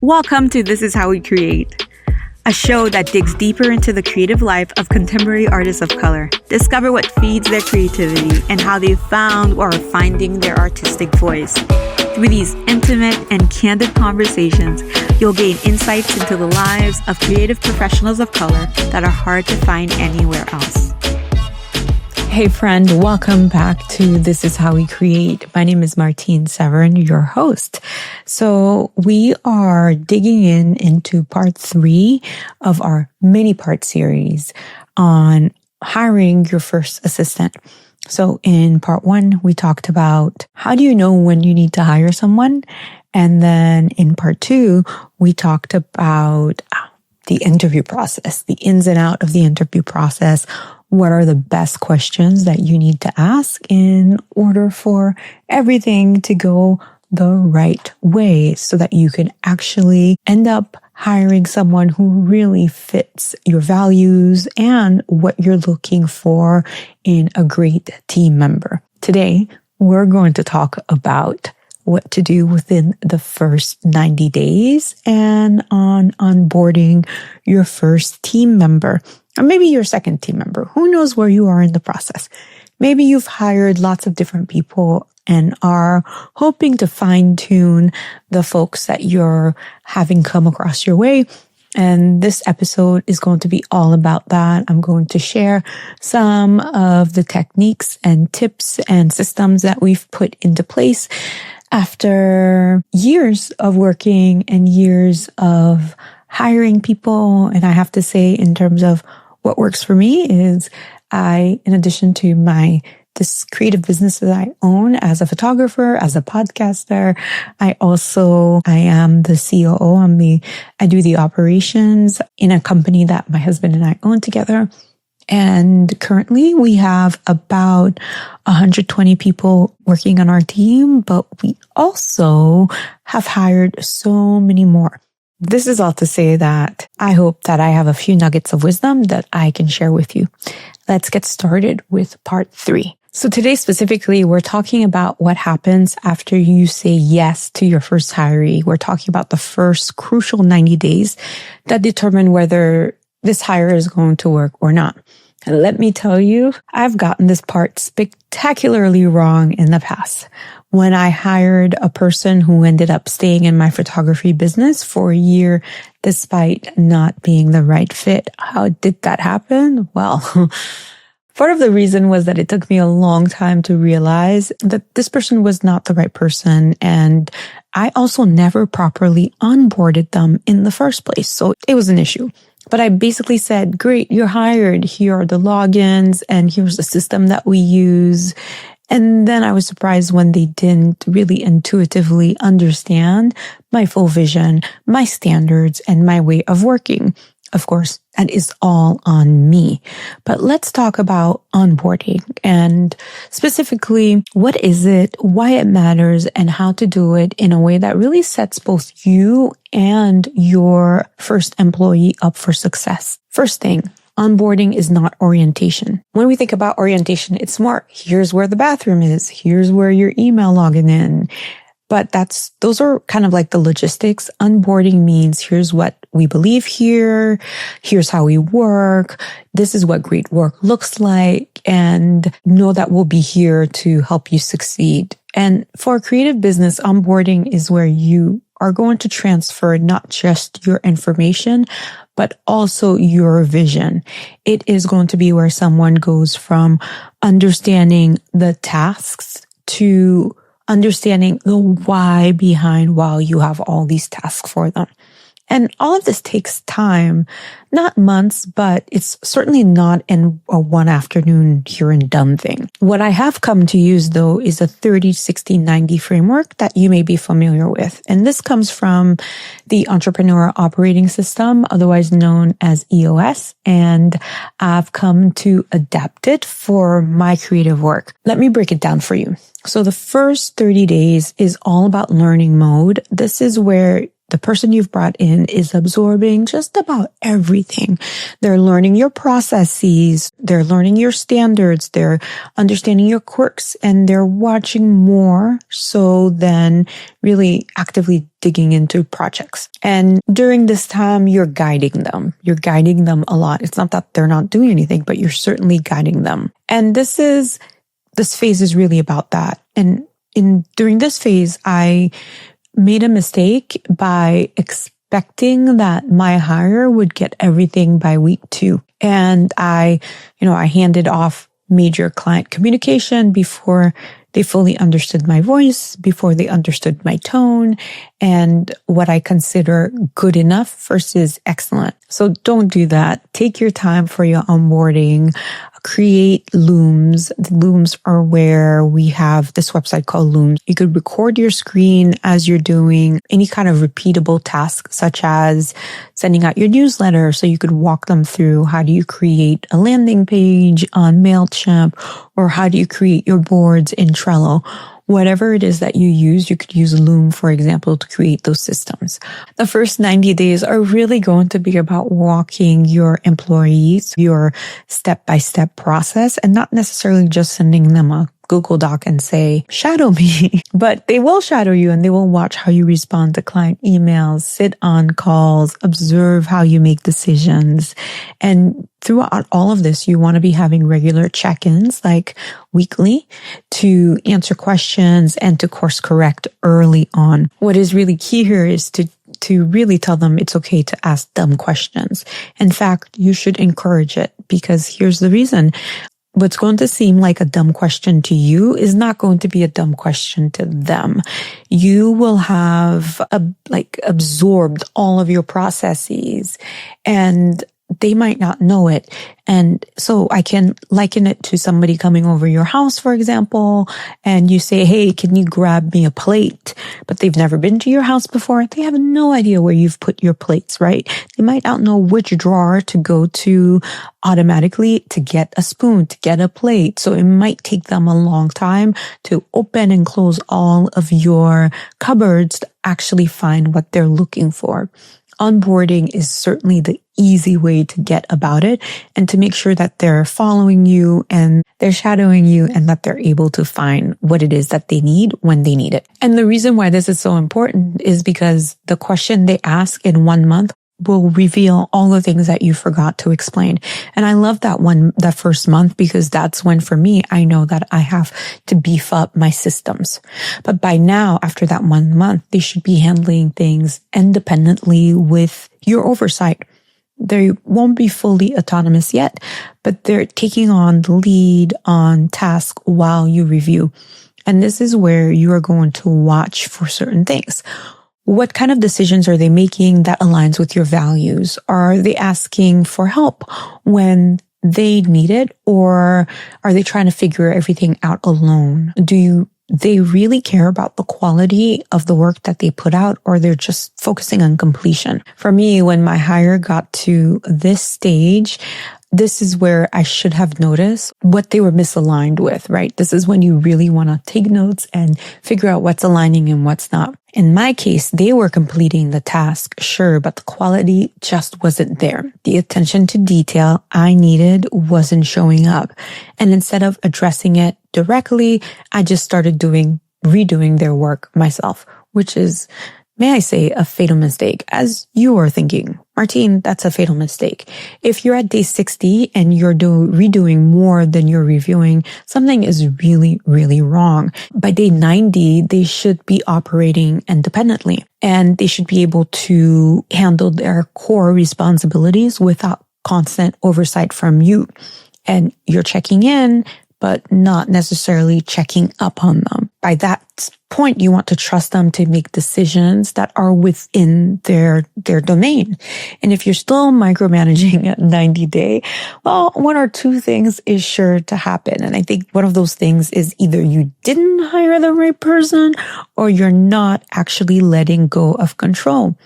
Welcome to This Is How We Create, a show that digs deeper into the creative life of contemporary artists of color. Discover what feeds their creativity and how they found or are finding their artistic voice. Through these intimate and candid conversations, you'll gain insights into the lives of creative professionals of color that are hard to find anywhere else. Hey friend, welcome back to This Is How We Create. My name is Martine Severin, your host. So we are digging into part 3 of our mini-part series on hiring your first assistant. So in part 1, we talked about how do you know when you need to hire someone? And then in part 2, we talked about the interview process, the ins and out of the interview process. What are the best questions that you need to ask in order for everything to go the right way so that you can actually end up hiring someone who really fits your values and what you're looking for in a great team member. Today, we're going to talk about what to do within the first 90 days and on onboarding your first team member. Or maybe your second team member. Who knows where you are in the process? Maybe you've hired lots of different people and are hoping to fine-tune the folks that you're having come across your way. And this episode is going to be all about that. I'm going to share some of the techniques and tips and systems that we've put into place after years of working and years of hiring people. And I have to say, in terms of what works for me is in addition to this creative business that I own as a photographer, as a podcaster, I am the COO. I do the operations in a company that my husband and I own together. And currently we have about 120 people working on our team, but we also have hired so many more. This is all to say that I hope that I have a few nuggets of wisdom that I can share with you. Let's get started with part 3. So today specifically, we're talking about what happens after you say yes to your first hiree. We're talking about the first crucial 90 days that determine whether this hire is going to work or not. And let me tell you, I've gotten this part spectacularly wrong in the past. When I hired a person who ended up staying in my photography business for a year, despite not being the right fit. How did that happen? Well, part of the reason was that it took me a long time to realize that this person was not the right person. And I also never properly onboarded them in the first place. So it was an issue. But I basically said, great, you're hired. Here are the logins and here's the system that we use. And then I was surprised when they didn't really intuitively understand my full vision, my standards, and my way of working. Of course, that is all on me. But let's talk about onboarding and specifically what is it, why it matters, and how to do it in a way that really sets both you and your first employee up for success. First thing, onboarding is not orientation. When we think about orientation, it's more, here's where the bathroom is, here's where your email login in. But those are kind of like the logistics. Onboarding means here's what we believe here, here's how we work, this is what great work looks like, and know that we'll be here to help you succeed. And for a creative business, onboarding is where you are going to transfer not just your information, but also your vision. It is going to be where someone goes from understanding the tasks to understanding the why behind why you have all these tasks for them. And all of this takes time, not months, but it's certainly not in a one afternoon here and done thing. What I have come to use though is a 30, 60, 90 framework that you may be familiar with. And this comes from the Entrepreneur Operating System, otherwise known as EOS. And I've come to adapt it for my creative work. Let me break it down for you. So the first 30 days is all about learning mode. This is where the person you've brought in is absorbing just about everything. They're learning your processes, they're learning your standards, they're understanding your quirks, and they're watching more so than really actively digging into projects. And during this time, you're guiding them. You're guiding them a lot. It's not that they're not doing anything, but you're certainly guiding them. And this phase is really about that. And during this phase, I made a mistake by expecting that my hire would get everything by week 2. And I handed off major client communication before they fully understood my voice, before they understood my tone, and what I consider good enough versus excellent. So don't do that. Take your time for your onboarding. Create looms. The looms are where we have this website called Looms. You could record your screen as you're doing any kind of repeatable task, such as sending out your newsletter. So you could walk them through how do you create a landing page on MailChimp, or how do you create your boards in Trello. Whatever it is that you use, you could use Loom, for example, to create those systems. The first 90 days are really going to be about walking your employees, your step-by-step process, and not necessarily just sending them a Google Doc and say, shadow me. But they will shadow you, and they will watch how you respond to client emails, sit on calls, observe how you make decisions. And throughout all of this, you want to be having regular check-ins, like weekly, to answer questions and to course correct early on. What is really key here is to really tell them it's okay to ask dumb questions. In fact, you should encourage it, because here's the reason. What's going to seem like a dumb question to you is not going to be a dumb question to them. You will have absorbed all of your processes, and they might not know it. And so I can liken it to somebody coming over your house, for example, and you say, hey, can you grab me a plate? But they've never been to your house before. They have no idea where you've put your plates, right? They might not know which drawer to go to automatically to get a spoon, to get a plate. So it might take them a long time to open and close all of your cupboards to actually find what they're looking for. Onboarding is certainly the easy way to get about it, and to make sure that they're following you and they're shadowing you, and that they're able to find what it is that they need when they need it. And the reason why this is so important is because the question they ask in 1 month will reveal all the things that you forgot to explain. And I love that first month, because that's when, for me, I know that I have to beef up my systems. But by now, after that 1 month, they should be handling things independently with your oversight. They won't be fully autonomous yet, but they're taking on the lead on task while you review. And this is where you are going to watch for certain things. What kind of decisions are they making that aligns with your values? Are they asking for help when they need it, or are they trying to figure everything out alone? Do they really care about the quality of the work that they put out, or they're just focusing on completion? For me, when my hire got to this stage, this is where I should have noticed what they were misaligned with, right? This is when you really want to take notes and figure out what's aligning and what's not. In my case, they were completing the task, sure, but the quality just wasn't there. The attention to detail I needed wasn't showing up. And instead of addressing it directly, I just started redoing their work myself, which is, may I say, a fatal mistake. As you are thinking, Martine, that's a fatal mistake. If you're at day 60 and you're redoing more than you're reviewing, something is really, really wrong. By day 90, they should be operating independently, and they should be able to handle their core responsibilities without constant oversight from you. And you're checking in, but not necessarily checking up on them. By that point, you want to trust them to make decisions that are within their domain. And if you're still micromanaging at 90 day, well, one or two things is sure to happen. And I think one of those things is either you didn't hire the right person, or you're not actually letting go of control.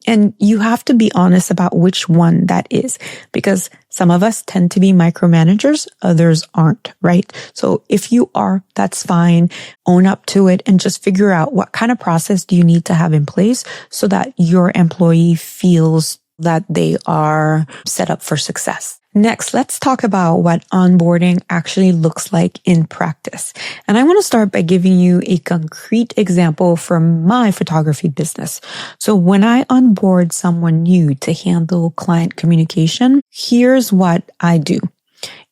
And you have to be honest about which one that is, because some of us tend to be micromanagers, others aren't, right? So if you are, that's fine. Own up to it and just figure out what kind of process do you need to have in place so that your employee feels that they are set up for success. Next, let's talk about what onboarding actually looks like in practice. And I want to start by giving you a concrete example from my photography business. So when I onboard someone new to handle client communication, here's what I do.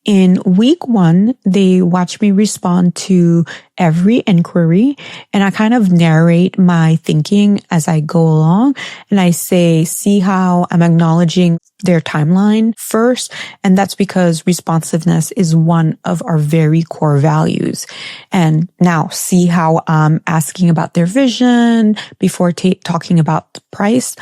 In week 1, they watch me respond to every inquiry, and I kind of narrate my thinking as I go along. And I say, see how I'm acknowledging their timeline first. And that's because responsiveness is one of our very core values. And now see how I'm asking about their vision before talking about the price.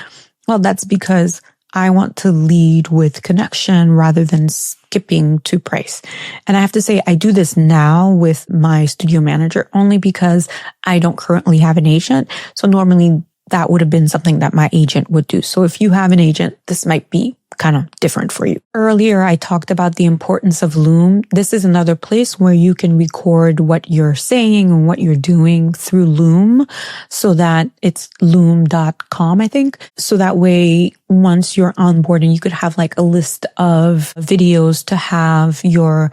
Well, that's because I want to lead with connection rather than skipping to price. And I have to say, I do this now with my studio manager only because I don't currently have an agent. So normally that would have been something that my agent would do. So if you have an agent, this might be kind of different for you. Earlier, I talked about the importance of Loom. This is another place where you can record what you're saying and what you're doing through Loom, so that it's loom.com, I think. So that way, once you're onboarding, you could have like a list of videos to have your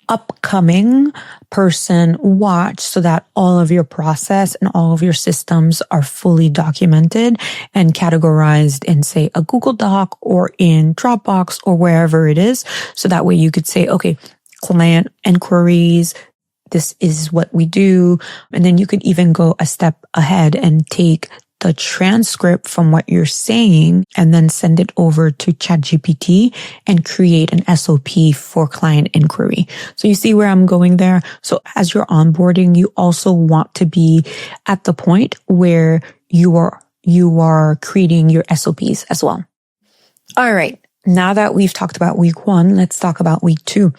upcoming person watch so that all of your process and all of your systems are fully documented and categorized in, say, a Google Doc or in Dropbox or wherever it is. So that way you could say, okay, client inquiries, this is what we do. And then you could even go a step ahead and take the transcript from what you're saying and then send it over to ChatGPT and create an SOP for client inquiry. So you see where I'm going there? So as you're onboarding, you also want to be at the point where you are creating your SOPs as well. All right. Now that we've talked about week 1, let's talk about week 2.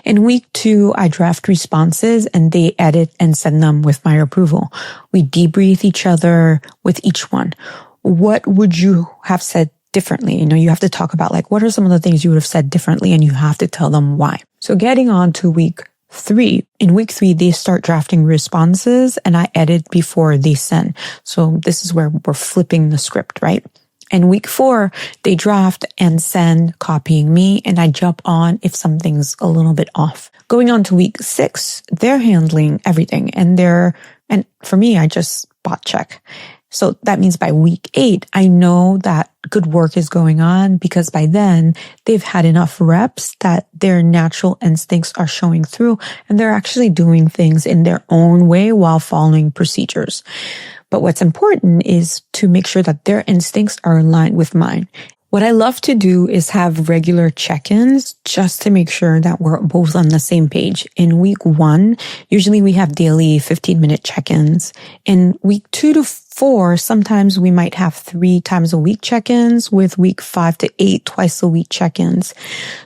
In week 2, I draft responses and they edit and send them with my approval. We debrief each other with each one. What would you have said differently? You have to talk about like, what are some of the things you would have said differently, and you have to tell them why. So getting on to week 3. In week 3, they start drafting responses and I edit before they send. So this is where we're flipping the script, right? In week 4, they draft and send, copying me, and I jump on if something's a little bit off. Going on to week 6, they're handling everything, and for me, I just spot check. So that means by week 8, I know that good work is going on because by then they've had enough reps that their natural instincts are showing through and they're actually doing things in their own way while following procedures. But what's important is to make sure that their instincts are aligned with mine. What I love to do is have regular check-ins just to make sure that we're both on the same page. In week 1, usually we have daily 15-minute check-ins. In week 2 to 4, sometimes we might have 3 times a week check-ins, with week 5 to 8 twice a week check-ins.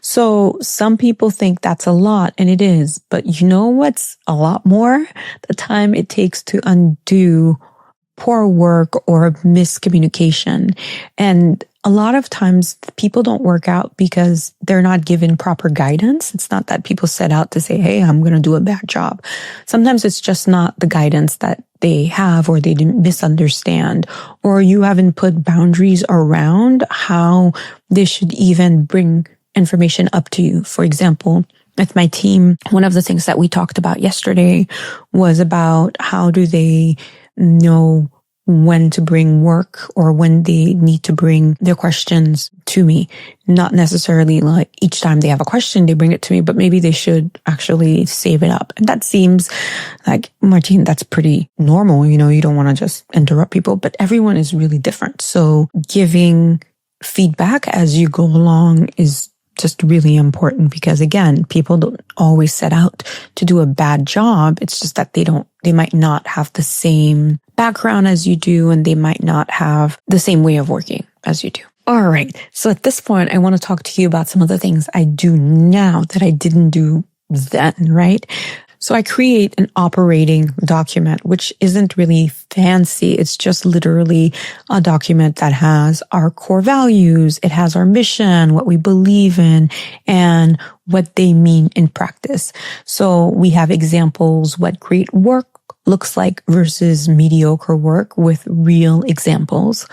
So some people think that's a lot, and it is. But you know what's a lot more? The time it takes to undo poor work or miscommunication. And a lot of times people don't work out because they're not given proper guidance. It's not that people set out to say, hey, I'm going to do a bad job. Sometimes it's just not the guidance that they have, or they didn't misunderstand, or you haven't put boundaries around how they should even bring information up to you. For example, with my team, one of the things that we talked about yesterday was about how do they know when to bring work or when they need to bring their questions to me. Not necessarily like each time they have a question, they bring it to me, but maybe they should actually save it up. And that seems like, Martine, that's pretty normal. You don't want to just interrupt people, but everyone is really different. So giving feedback as you go along is just really important, because again, people don't always set out to do a bad job. It's just that they might not have the same background as you do, and they might not have the same way of working as you do. All right. So at this point, I want to talk to you about some of the things I do now that I didn't do then, right? So I create an operating document, which isn't really fancy. It's just literally a document that has our core values. It has our mission, what we believe in, and what they mean in practice. So we have examples, what great work looks like versus mediocre work with real examples.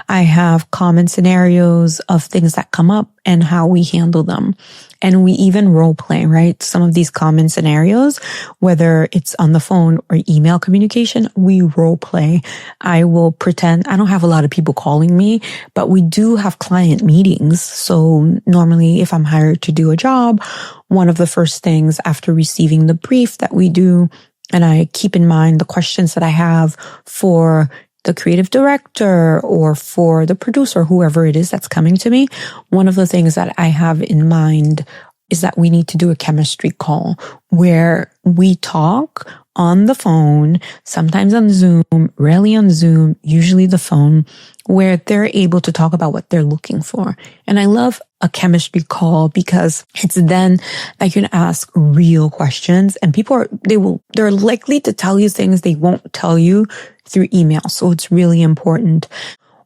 I have common scenarios of things that come up and how we handle them. And we even role play, right? Some of these common scenarios, whether it's on the phone or email communication, we role play. I will pretend I don't have a lot of people calling me, but we do have client meetings. So normally if I'm hired to do a job, one of the first things after receiving the brief that we do, and I keep in mind the questions that I have for the creative director or for the producer, whoever it is that's coming to me. One of the things that I have in mind is that we need to do a chemistry call where we talk on the phone, sometimes on Zoom, rarely on Zoom, usually the phone, where they're able to talk about what they're looking for. And I love a chemistry call because it's then that you can ask real questions, and they're likely to tell you things they won't tell you through email. So it's really important.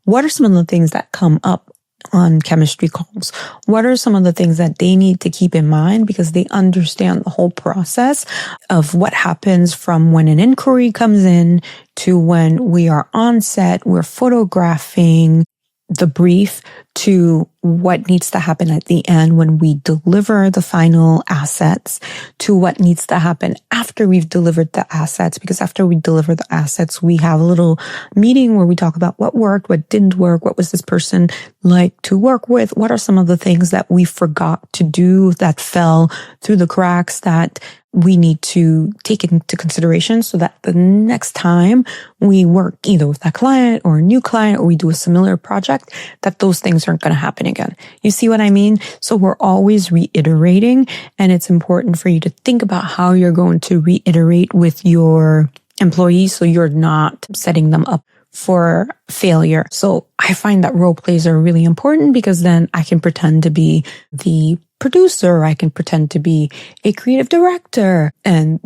What are some of the things that come up on chemistry calls? What are some of the things that they need to keep in mind because they understand the whole process of what happens from when an inquiry comes in to when we are on set, we're photographing the brief, to what needs to happen at the end when we deliver the final assets, to what needs to happen after we've delivered the assets. Because after we deliver the assets, we have a little meeting where we talk about what worked, what didn't work, what was this person like to work with, what are some of the things that we forgot to do that fell through the cracks that we need to take into consideration so that the next time we work either with that client or a new client or we do a similar project, that those things aren't going to happen again. You see what I mean? So we're always reiterating, and it's important for you to think about how you're going to reiterate with your employees so you're not setting them up for failure. So I find that role plays are really important because then I can pretend to be the producer, I can pretend to be a creative director and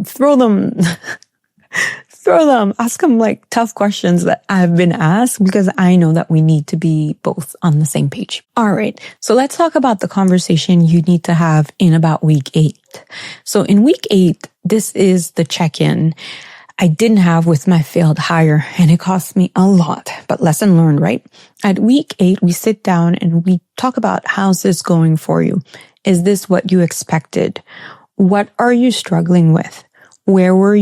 ask them like tough questions that I've been asked because I know that we need to be both on the same page. All right. So let's talk about the conversation you need to have in about week 8. So in week 8, this is the check-in I didn't have with my failed hire, and it cost me a lot, but lesson learned, right? At week 8, we sit down and we talk about how's this going for you? Is this what you expected? What are you struggling with? Where do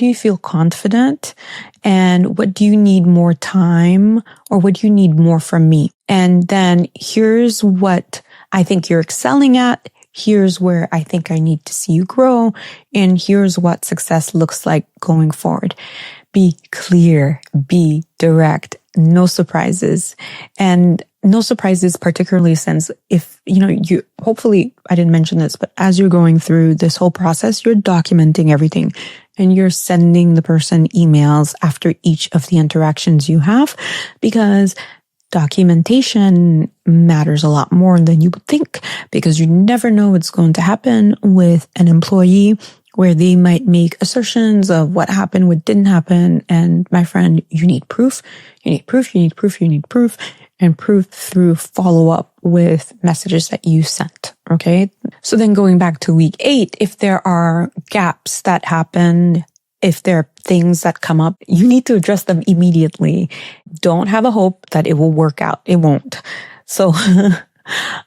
you feel confident? And what do you need more time, or what do you need more from me? And then here's what I think you're excelling at. Here's where I think I need to see you grow. And here's what success looks like going forward. Be clear, be direct, no surprises. And no surprises, particularly since if, hopefully I didn't mention this, but as you're going through this whole process, you're documenting everything and you're sending the person emails after each of the interactions you have, because documentation matters a lot more than you would think, because you never know what's going to happen with an employee where they might make assertions of what happened, what didn't happen. And my friend, you need proof, you need proof, you need proof, you need proof, and proof through follow up with messages that you sent. Okay. So then going back to week 8, if there are gaps that happen, if there are things that come up, you need to address them immediately. Don't have a hope that it will work out. It won't. So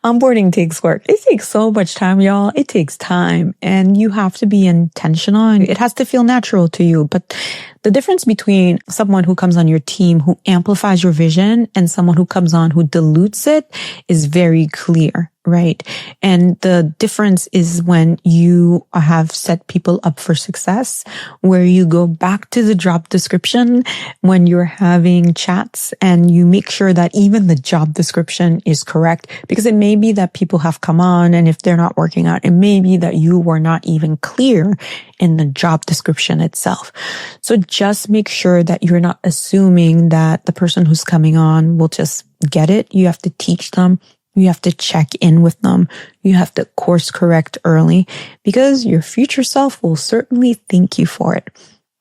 onboarding takes work. It takes so much time, y'all. It takes time, and you have to be intentional. It has to feel natural to you. But the difference between someone who comes on your team who amplifies your vision and someone who comes on who dilutes it is very clear, right? And the difference is when you have set people up for success, where you go back to the job description when you're having chats and you make sure that even the job description is correct, because it may be that people have come on, and if they're not working out, it may be that you were not even clear in the job description itself. So just make sure that you're not assuming that the person who's coming on will just get it. You have to teach them. You have to check in with them. You have to course correct early because your future self will certainly thank you for it.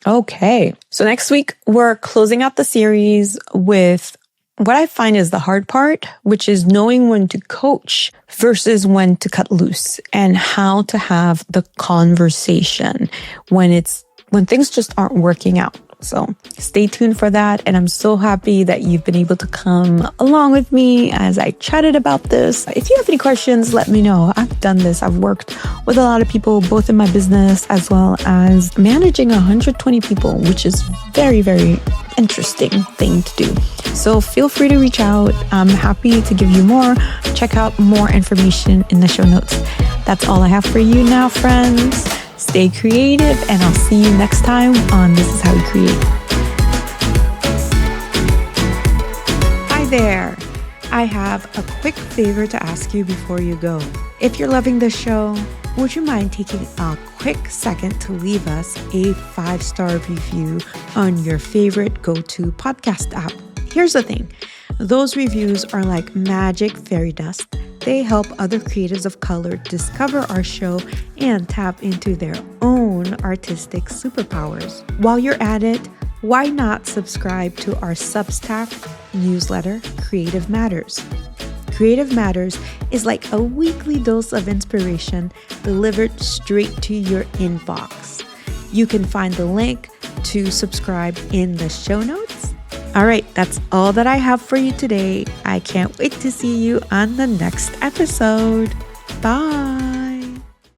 Okay. So next week, we're closing out the series with what I find is the hard part, which is knowing when to coach versus when to cut loose and how to have the conversation when things just aren't working out. So stay tuned for that. And I'm so happy that you've been able to come along with me as I chatted about this. If you have any questions, let me know. I've done this. I've worked with a lot of people, both in my business as well as managing 120 people, which is very, very interesting thing to do. So feel free to reach out. I'm happy to give you more. Check out more information in the show notes. That's all I have for you now, friends. Stay creative, and I'll see you next time on This Is How We Create. Hi there. I have a quick favor to ask you before you go. If you're loving this show, would you mind taking a quick second to leave us a 5-star review on your favorite go-to podcast app? Here's the thing. Those reviews are like magic fairy dust. They help other creatives of color discover our show and tap into their own artistic superpowers. While you're at it, why not subscribe to our Substack newsletter, Creative Matters? Creative Matters is like a weekly dose of inspiration delivered straight to your inbox. You can find the link to subscribe in the show notes. All right, that's all that I have for you today. I can't wait to see you on the next episode. Bye.